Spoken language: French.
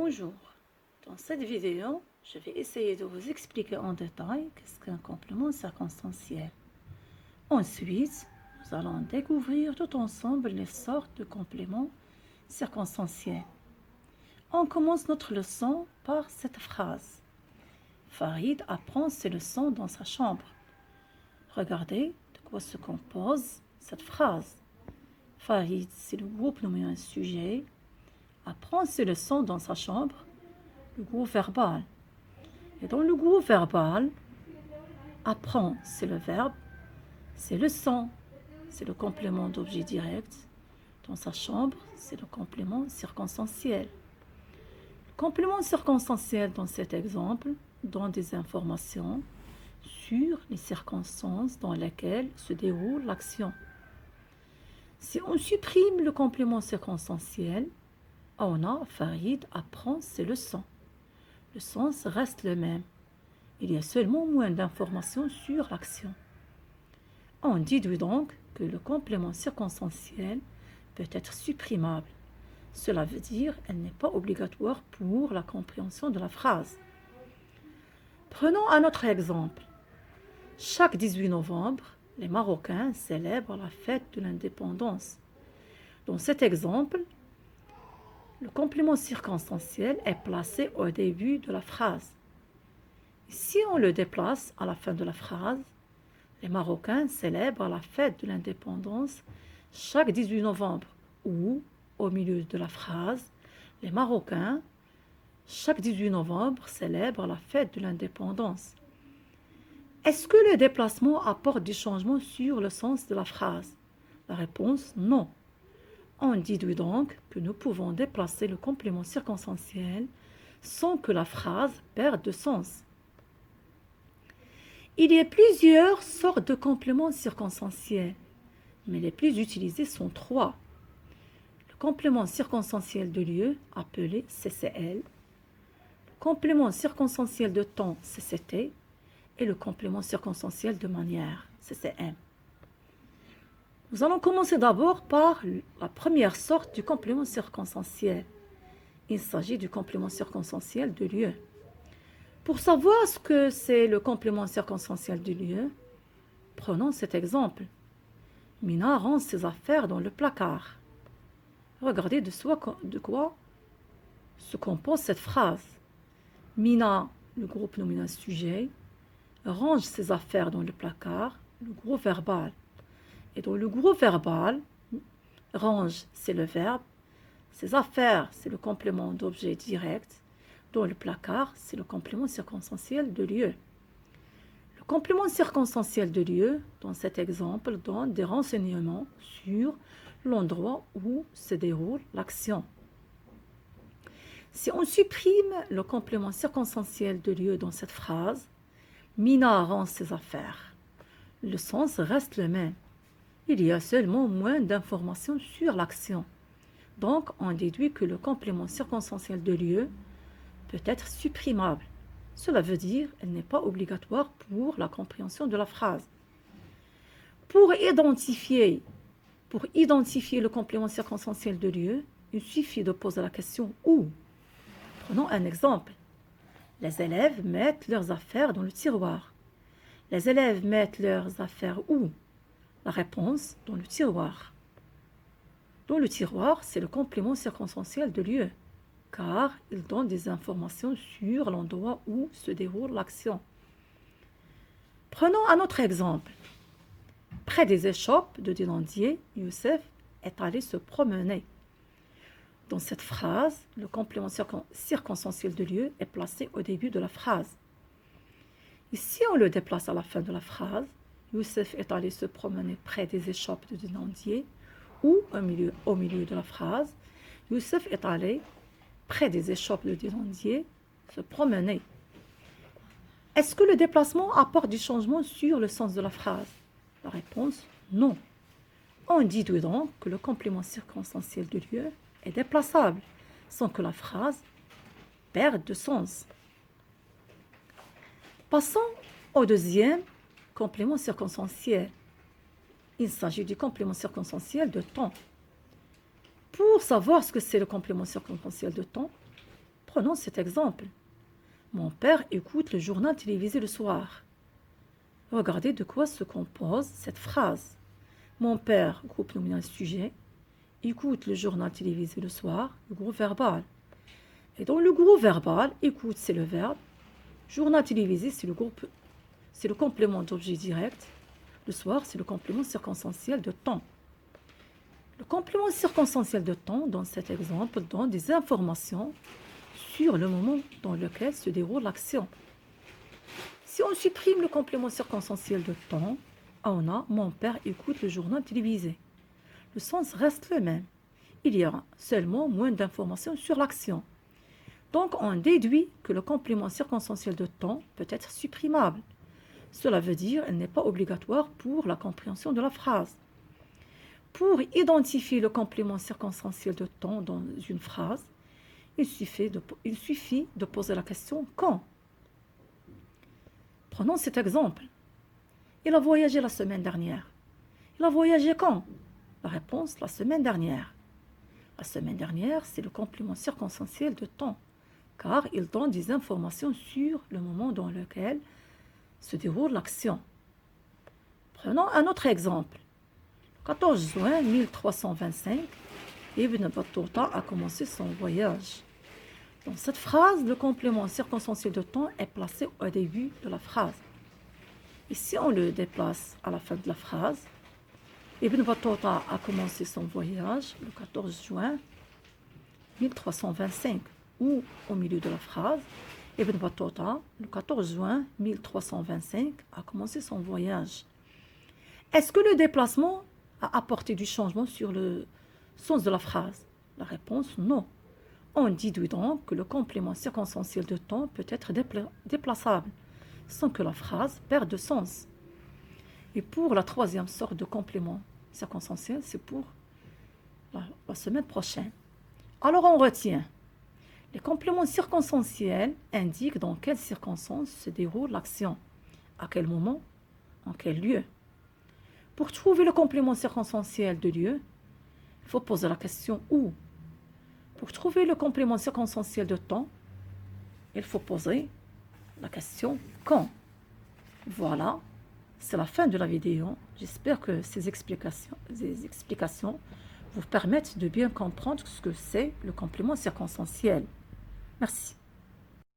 Bonjour, dans cette vidéo, je vais essayer de vous expliquer en détail qu'est-ce qu'un complément circonstanciel. Ensuite, nous allons découvrir tout ensemble les sortes de compléments circonstanciels. On commence notre leçon par cette phrase. Farid apprend ses leçons dans sa chambre. Regardez de quoi se compose cette phrase. Farid, c'est le groupe nommé un sujet, apprend ses leçons dans sa chambre, le groupe verbal. Et dans le groupe verbal, apprend, c'est le verbe, c'est leçon, c'est le complément d'objet direct. Dans sa chambre, c'est le complément circonstanciel. Le complément circonstanciel dans cet exemple donne des informations sur les circonstances dans lesquelles se déroule l'action. Si on supprime le complément circonstanciel, on a Farid apprend ses leçons. Le sens reste le même. Il y a seulement moins d'informations sur l'action. On déduit donc que le complément circonstanciel peut être supprimable. Cela veut dire qu'elle n'est pas obligatoire pour la compréhension de la phrase. Prenons un autre exemple. Chaque 18 novembre, les Marocains célèbrent la fête de l'indépendance. Dans cet exemple, le complément circonstanciel est placé au début de la phrase. Si on le déplace à la fin de la phrase, les Marocains célèbrent la fête de l'indépendance chaque 18 novembre, ou au milieu de la phrase, les Marocains, chaque 18 novembre, célèbrent la fête de l'indépendance. Est-ce que le déplacement apporte des changements sur le sens de la phrase? La réponse, non. On déduit donc que nous pouvons déplacer le complément circonstanciel sans que la phrase perde de sens. Il y a plusieurs sortes de compléments circonstanciels, mais les plus utilisés sont trois. Le complément circonstanciel de lieu, appelé CCL, le complément circonstanciel de temps, CCT, et le complément circonstanciel de manière, CCM. Nous allons commencer d'abord par la première sorte du complément circonstanciel. Il s'agit du complément circonstanciel de lieu. Pour savoir ce que c'est le complément circonstanciel de lieu, prenons cet exemple. Mina range ses affaires dans le placard. Regardez de quoi se compose cette phrase. Mina, le groupe nommé un sujet, range ses affaires dans le placard, le groupe verbal. Et dans le groupe verbal, range, c'est le verbe, ses affaires, c'est le complément d'objet direct, dans le placard, c'est le complément circonstanciel de lieu. Le complément circonstanciel de lieu, dans cet exemple, donne des renseignements sur l'endroit où se déroule l'action. Si on supprime le complément circonstanciel de lieu dans cette phrase, Mina range ses affaires. Le sens reste le même. Il y a seulement moins d'informations sur l'action. Donc, on déduit que le complément circonstanciel de lieu peut être supprimable. Cela veut dire qu'elle n'est pas obligatoire pour la compréhension de la phrase. Pour identifier le complément circonstanciel de lieu, il suffit de poser la question « où ». Prenons un exemple. Les élèves mettent leurs affaires dans le tiroir. Les élèves mettent leurs affaires où? La réponse, dans le tiroir. Dans le tiroir, c'est le complément circonstanciel de lieu, car il donne des informations sur l'endroit où se déroule l'action. Prenons un autre exemple. Près des échoppes de Denandier, Youssef est allé se promener. Dans cette phrase, le complément circonstanciel de lieu est placé au début de la phrase. Et si on le déplace à la fin de la phrase, Youssef est allé se promener près des échoppes de Denandier, ou au milieu de la phrase, Youssef est allé près des échoppes de Denandier se promener. Est-ce que le déplacement apporte du changement sur le sens de la phrase? La réponse, non. On dit donc que le complément circonstanciel de lieu est déplaçable, sans que la phrase perde de sens. Passons au deuxième complément circonstanciel. Il s'agit du complément circonstanciel de temps. Pour savoir ce que c'est le complément circonstanciel de temps, Prenons cet exemple. Mon père écoute le journal télévisé le soir. Regardez de quoi se compose cette phrase. Mon père, groupe nominal sujet, écoute le journal télévisé le soir, le groupe verbal. Et dans le groupe verbal, écoute, c'est le verbe. Journal télévisé, c'est le complément d'objet direct. Le soir, c'est le complément circonstanciel de temps. Le complément circonstanciel de temps, dans cet exemple, donne des informations sur le moment dans lequel se déroule l'action. Si on supprime le complément circonstanciel de temps, on a « mon père écoute le journal télévisé ». Le sens reste le même. Il y a seulement moins d'informations sur l'action. Donc, on déduit que le complément circonstanciel de temps peut être supprimable. Cela veut dire qu'il n'est pas obligatoire pour la compréhension de la phrase. Pour identifier le complément circonstanciel de temps dans une phrase, il suffit de poser la question « quand ». Prenons cet exemple. Il a voyagé la semaine dernière. Il a voyagé quand? La réponse, la semaine dernière. La semaine dernière, c'est le complément circonstanciel de temps, car il donne des informations sur le moment dans lequel se déroule l'action. Prenons un autre exemple. Le 14 juin 1325, Ibn Battuta a commencé son voyage. Dans cette phrase, le complément circonstanciel de temps est placé au début de la phrase. Et si on le déplace à la fin de la phrase, Ibn Battuta a commencé son voyage le 14 juin 1325, ou au milieu de la phrase, Ibn Battuta, le 14 juin 1325, a commencé son voyage. Est-ce que le déplacement a apporté du changement sur le sens de la phrase? La réponse, non. On déduit donc que le complément circonstanciel de temps peut être déplaçable, sans que la phrase perde de sens. Et pour la troisième sorte de complément circonstanciel, c'est pour la semaine prochaine. Alors on retient. Les compléments circonstanciels indiquent dans quelles circonstances se déroule l'action, à quel moment, en quel lieu. Pour trouver le complément circonstanciel de lieu, il faut poser la question où. Pour trouver le complément circonstanciel de temps, il faut poser la question quand. Voilà, c'est la fin de la vidéo. J'espère que ces explications vous permettent de bien comprendre ce que c'est le complément circonstanciel. Merci.